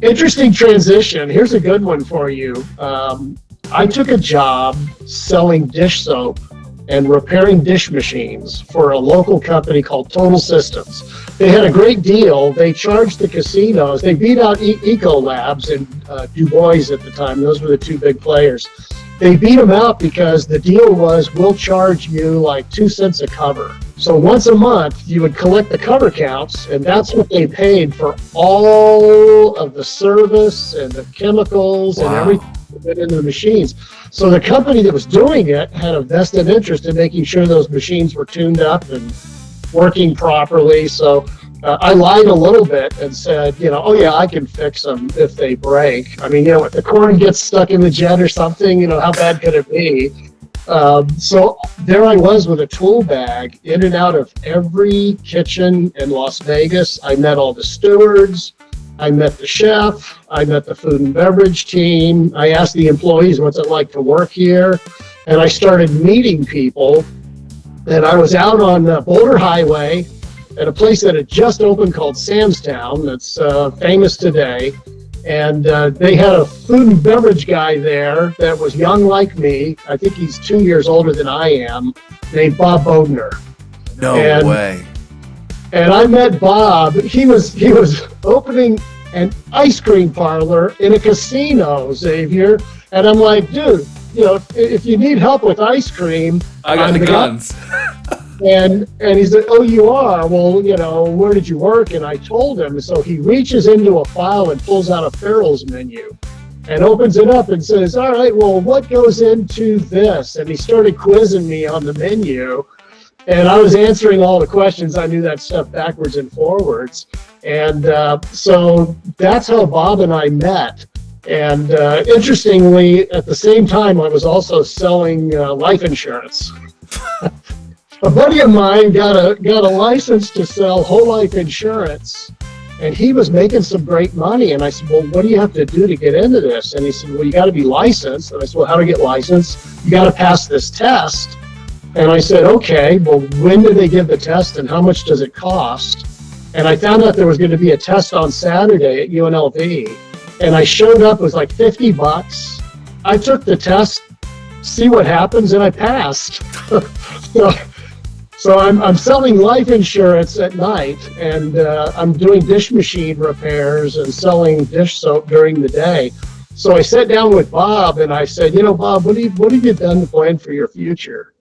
Interesting transition. Here's a good one for you. I took a job selling dish soap and repairing dish machines for a local company called Total Systems. They had a great deal. They charged the casinos. They beat out Eco Labs and Du Bois at the time. Those were the two big players. They beat them out because the deal was, we'll charge you like 2 cents a cover. So once a month, you would collect the cover counts, and that's what they paid for all of the service and the chemicals and everything that went into the machines. So the company that was doing it had a vested interest in making sure those machines were tuned up and working properly. So I lied a little bit and said, oh yeah, I can fix them if they break. I mean, if the corn gets stuck in the jet or something, how bad could it be? So there I was with a tool bag in and out of every kitchen in Las Vegas. I met all the stewards. I met the chef. I met the food and beverage team. I asked the employees, what's it like to work here? And I started meeting people. And I was out on Boulder Highway at a place that had just opened called Sam's Town that's famous today. And they had a food and beverage guy there that was young like me. I think he's 2 years older than I am, named Bob Bogner. No way. And I met Bob. He was opening an ice cream parlor in a casino, Xavier. And I'm like, dude, if you need help with ice cream, I got the guns. And he said, oh, you are? Well, where did you work? And I told him. So he reaches into a file and pulls out a Farrell's menu and opens it up and says, all right, well, what goes into this? And he started quizzing me on the menu. And I was answering all the questions. I knew that stuff backwards and forwards. And so that's how Bob and I met. And interestingly, at the same time, I was also selling life insurance. A buddy of mine got a license to sell whole life insurance, and he was making some great money. And I said, well, what do you have to do to get into this? And he said, well, you got to be licensed. And I said, well, how to get licensed? You got to pass this test. And I said, okay, well, when do they give the test and how much does it cost? And I found out there was going to be a test on Saturday at UNLV. And I showed up, it was like $50. I took the test, see what happens, and I passed. So I'm selling life insurance at night, and I'm doing dish machine repairs and selling dish soap during the day. So I sat down with Bob and I said, Bob, what have you done to plan for your future?